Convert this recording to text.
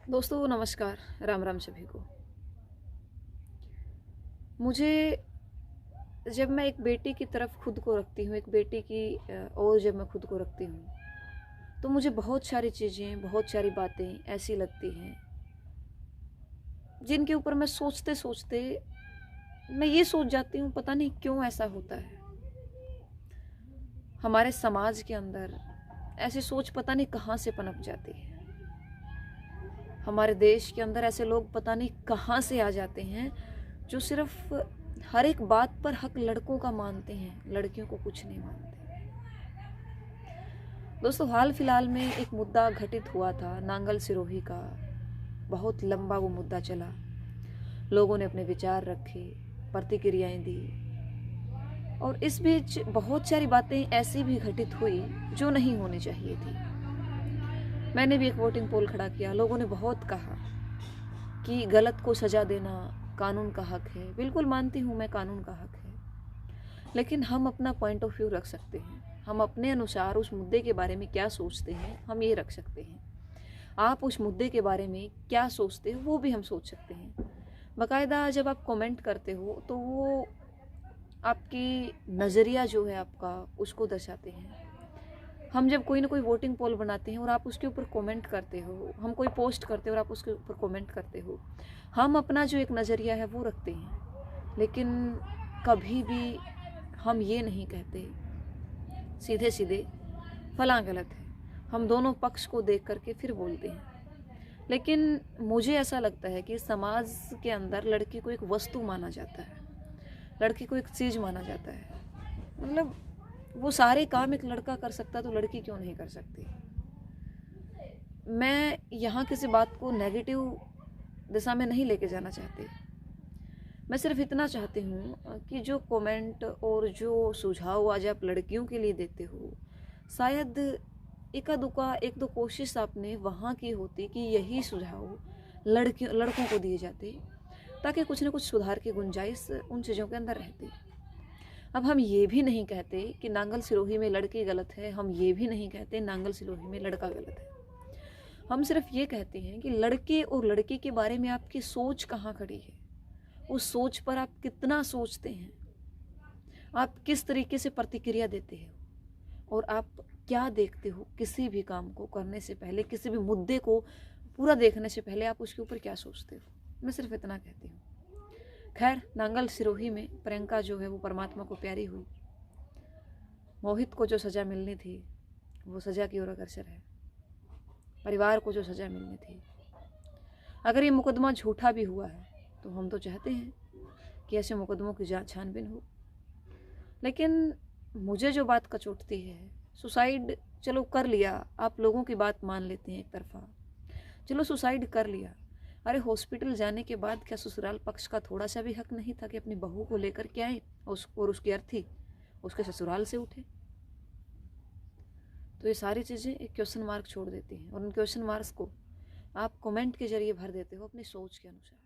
दोस्तों नमस्कार, राम राम सभी को। मुझे जब मैं एक बेटी की तरफ खुद को रखती हूँ, एक बेटी की ओर जब मैं खुद को रखती हूँ, तो मुझे बहुत सारी चीज़ें, बहुत सारी बातें ऐसी लगती हैं, जिनके ऊपर मैं सोचते-सोचते मैं ये सोच जाती हूँ पता नहीं क्यों ऐसा होता है। हमारे समाज के अंदर ऐसी सोच पता नहीं कहाँ से पनप जाती है। हमारे देश के अंदर ऐसे लोग पता नहीं कहाँ से आ जाते हैं, जो सिर्फ हर एक बात पर हक लड़कों का मानते हैं, लड़कियों को कुछ नहीं मानते। दोस्तों हाल फिलहाल में एक मुद्दा घटित हुआ था नांगल सिरोही का। बहुत लंबा वो मुद्दा चला, लोगों ने अपने विचार रखे, प्रतिक्रियाएं दी, और इस बीच बहुत सारी बातें ऐसी भी घटित हुई जो नहीं होनी चाहिए थी। मैंने भी एक वोटिंग पोल खड़ा किया। लोगों ने बहुत कहा कि गलत को सजा देना कानून का हक है। बिल्कुल मानती हूँ मैं, कानून का हक है, लेकिन हम अपना पॉइंट ऑफ व्यू रख सकते हैं। हम अपने अनुसार उस मुद्दे के बारे में क्या सोचते हैं, हम ये रख सकते हैं। आप उस मुद्दे के बारे में क्या सोचते हो वो भी हम सोच सकते हैं। बाकायदा जब आप कमेंट करते हो तो वो आपकी नज़रिया जो है आपका, उसको दर्शाते हैं। हम जब कोई ना कोई वोटिंग पोल बनाते हैं और आप उसके ऊपर कमेंट करते हो, हम कोई पोस्ट करते हो और आप उसके ऊपर कमेंट करते हो, हम अपना जो एक नज़रिया है वो रखते हैं। लेकिन कभी भी हम ये नहीं कहते सीधे सीधे फलां गलत है। हम दोनों पक्ष को देख करके फिर बोलते हैं। लेकिन मुझे ऐसा लगता है कि समाज के अंदर लड़की को एक वस्तु माना जाता है, लड़की को एक चीज़ माना जाता है। मतलब वो सारे काम एक लड़का कर सकता तो लड़की क्यों नहीं कर सकती। मैं यहाँ किसी बात को नेगेटिव दिशा में नहीं लेके जाना चाहती। मैं सिर्फ इतना चाहती हूँ कि जो कमेंट और जो सुझाव आज आप लड़कियों के लिए देते हो, शायद एक दो कोशिश आपने वहाँ की होती कि यही सुझाव लड़कों को दिए जाते, ताकि कुछ ना कुछ सुधार की गुंजाइश उन चीज़ों के अंदर रहती। अब हम ये भी नहीं कहते कि नांगल सिरोही में लड़की गलत है, हम ये भी नहीं कहते नांगल सिरोही में लड़का गलत है। हम सिर्फ ये कहते हैं कि लड़के और लड़की के बारे में आपकी सोच कहाँ खड़ी है, उस सोच पर आप कितना सोचते हैं, आप किस तरीके से प्रतिक्रिया देते हो, और आप क्या देखते हो किसी भी काम को करने से पहले, किसी भी मुद्दे को पूरा देखने से पहले आप उसके ऊपर क्या सोचते हो। मैं सिर्फ इतना कहती हूँ। खैर, नांगल सिरोही में प्रियंका जो है वो परमात्मा को प्यारी हुई। मोहित को जो सज़ा मिलनी थी वो सज़ा की ओर अग्रसर है। परिवार को जो सज़ा मिलनी थी, अगर ये मुकदमा झूठा भी हुआ है तो हम तो चाहते हैं कि ऐसे मुकदमों की जांच छानबीन हो। लेकिन मुझे जो बात कचोटती है, सुसाइड चलो कर लिया, आप लोगों की बात मान लेते हैं एक तरफा, चलो सुसाइड कर लिया, अरे हॉस्पिटल जाने के बाद क्या ससुराल पक्ष का थोड़ा सा भी हक नहीं था कि अपनी बहू को लेकर के आए और उसकी अर्थी उसके ससुराल से उठे। तो ये सारी चीज़ें एक क्वेश्चन मार्क छोड़ देती हैं, और उन क्वेश्चन मार्क्स को आप कमेंट के जरिए भर देते हो अपनी सोच के अनुसार।